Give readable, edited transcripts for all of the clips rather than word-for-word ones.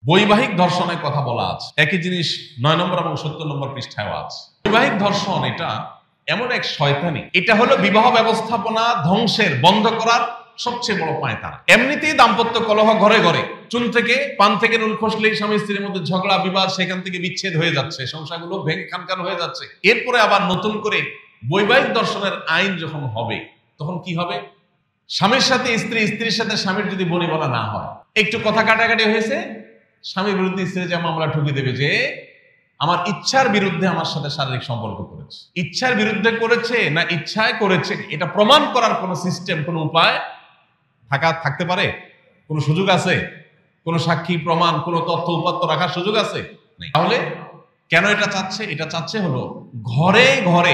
বৈবাহিক ধর্ষণের কথা বলা আছে, একই জিনিস 9 নম্বর এবং 70 নম্বর পৃষ্ঠায় আছে। বৈবাহিক ধর্ষণ এটা এমন এক শয়তানি, এটা হলো বিবাহ ব্যবস্থাপনা ধ্বংসের, বন্ধ করার সবচেয়ে বড় পায়তারা। এমনিতেই দাম্পত্য কলহ ঘরে ঘরে, চুন থেকে পান থেকে নুন খসলেই স্বামী স্ত্রীর মধ্যে ঝগড়া বিবাদ, সেখান থেকে বিচ্ছেদ হয়ে যাচ্ছে, সংসারগুলো ভেঙে খানখান হয়ে যাচ্ছে। এরপরে আবার নতুন করে বৈবাহিক ধর্ষণের আইন যখন হবে, তখন কি হবে? স্বামীর সাথে স্ত্রী, স্ত্রীর সাথে স্বামীর যদি বনিবনা না হয়, একটু কথা কাটাকাটি হয়েছে, স্বামীর বিরুদ্ধে স্ত্রী যে মামলা ঠুকে দেবে যে আমার ইচ্ছার বিরুদ্ধে আমার সাথে শারীরিক সম্পর্ক করেছে। ইচ্ছার বিরুদ্ধে করেছে না ইচ্ছায় করেছে, এটা প্রমাণ করার কোন সিস্টেম, কোন উপায় থাকতে পারে? কোন সুযোগ আছে? কোন সাক্ষী প্রমাণ, কোন তথ্য উপাত্ত রাখার সুযোগ আছে? তাহলে কেন এটা চাচ্ছে? এটা চাচ্ছে হলো ঘরে ঘরে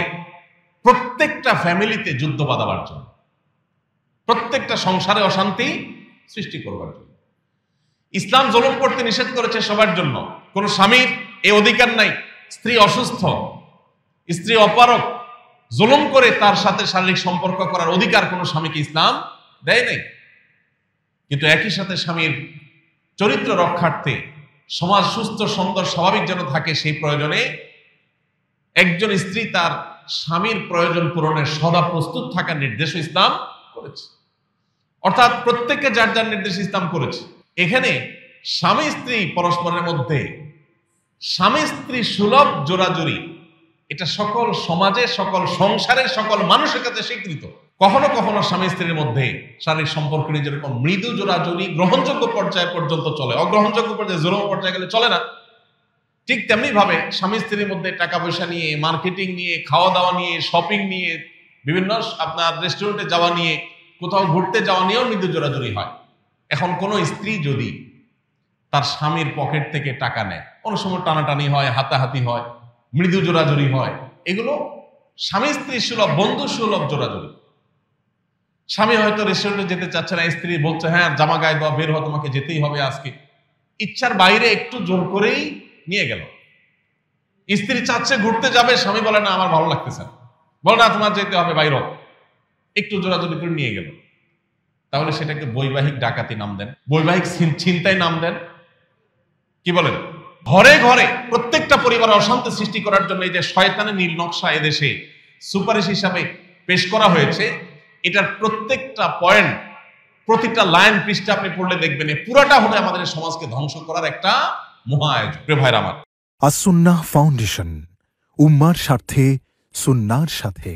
প্রত্যেকটা ফ্যামিলিতে যুদ্ধ বাঁধাবার জন্য, প্রত্যেকটা সংসারে অশান্তি সৃষ্টি করবার জন্য। ইসলাম জুলুম করতে নিষেধ করেছে সবার জন্য। কোন স্বামীর এই অধিকার নাই স্ত্রী অসুস্থ, স্ত্রী অপারক, জুলুম করে তার সাথে শারীরিক সম্পর্ক করার অধিকার কোন স্বামীকে ইসলাম দেয় নাই। কিন্তু একই সাথে স্বামীর চরিত্র রক্ষার্থে, সমাজ সুস্থ সুন্দর স্বাভাবিক যেন থাকে, সেই প্রয়োজনে একজন স্ত্রী তার স্বামীর প্রয়োজন পূরণের সদা প্রস্তুত থাকার নির্দেশ ইসলাম করেছে। অর্থাৎ প্রত্যেককে যার যার নির্দেশ ইসলাম করেছে। এখানে স্বামী স্ত্রী পরস্পরের মধ্যে স্বামী স্ত্রী সুলভ জোড়াজুড়ি, এটা সকল সমাজে, সকল সংসারের সকল মানুষের কাছে স্বীকৃত। কখনো কখনো স্বামী স্ত্রীর মধ্যে শারীরিক সম্পর্ক যেরকম মৃদু জোড়াজুড়ি গ্রহণযোগ্য পর্যায় পর্যন্ত চলে, অগ্রহণযোগ্য পর্যায়ে জোরম পর্যায়ে গেলে চলে না, ঠিক তেমনি ভাবে স্বামী স্ত্রীর মধ্যে টাকা পয়সা নিয়ে, মার্কেটিং নিয়ে, খাওয়া দাওয়া নিয়ে, শপিং নিয়ে, বিভিন্ন আপনার রেস্টুরেন্টে যাওয়া নিয়ে, কোথাও ঘুরতে যাওয়া নিয়েও মৃদু জোড়াজুড়ি হয়। এখন কোন স্ত্রী যদি তার স্বামীর পকেট থেকে টাকা নেয়, অনেক সময় টানাটানি হয়, হাতাহাতি হয়, মৃদু জোড়াজুড়ি হয়, এগুলো স্বামী স্ত্রী সুলভ, বন্ধু সুলভ জোড়াজুড়ি। স্বামী হয়তো রেস্টুরেন্টে যেতে চাচ্ছে না, স্ত্রী বলছে হ্যাঁ জামা গায়ে দাও, বের হওয়া, তোমাকে যেতেই হবে আজকে। ইচ্ছার বাইরে একটু জোর করেই নিয়ে গেল। স্ত্রী চাচ্ছে ঘুরতে যাবে, স্বামী বলে না আমার ভালো লাগতেছে, বলে না তোমার যেতে হবে, বাইরে একটু জোড়াজোড়ি করে নিয়ে গেল। তাহলে সেটাকে বৈবাহিক ডাকাতি নাম দেন, বৈবাহিক ছিনতাই নাম দেন, কি বলেন? ঘরে ঘরে প্রত্যেকটা পরিবারে অশান্তি সৃষ্টি করার জন্য এই যে শয়তানের নীল নকশা এদেশে সুপারিশ হিসাবে পেশ করা হয়েছে, এটার প্রত্যেকটা পয়েন্ট, প্রতিটা লাইন পৃষ্ঠা আপনি পড়লে দেখবেন পুরাটা হলে আমাদের সমাজকে ধ্বংস করার একটা মহা আয়োজন। প্রিয় ভাইরা আমার, আস সুন্নাহ ফাউন্ডেশন, উম্মার স্বার্থে সুন্নাহর সাথে।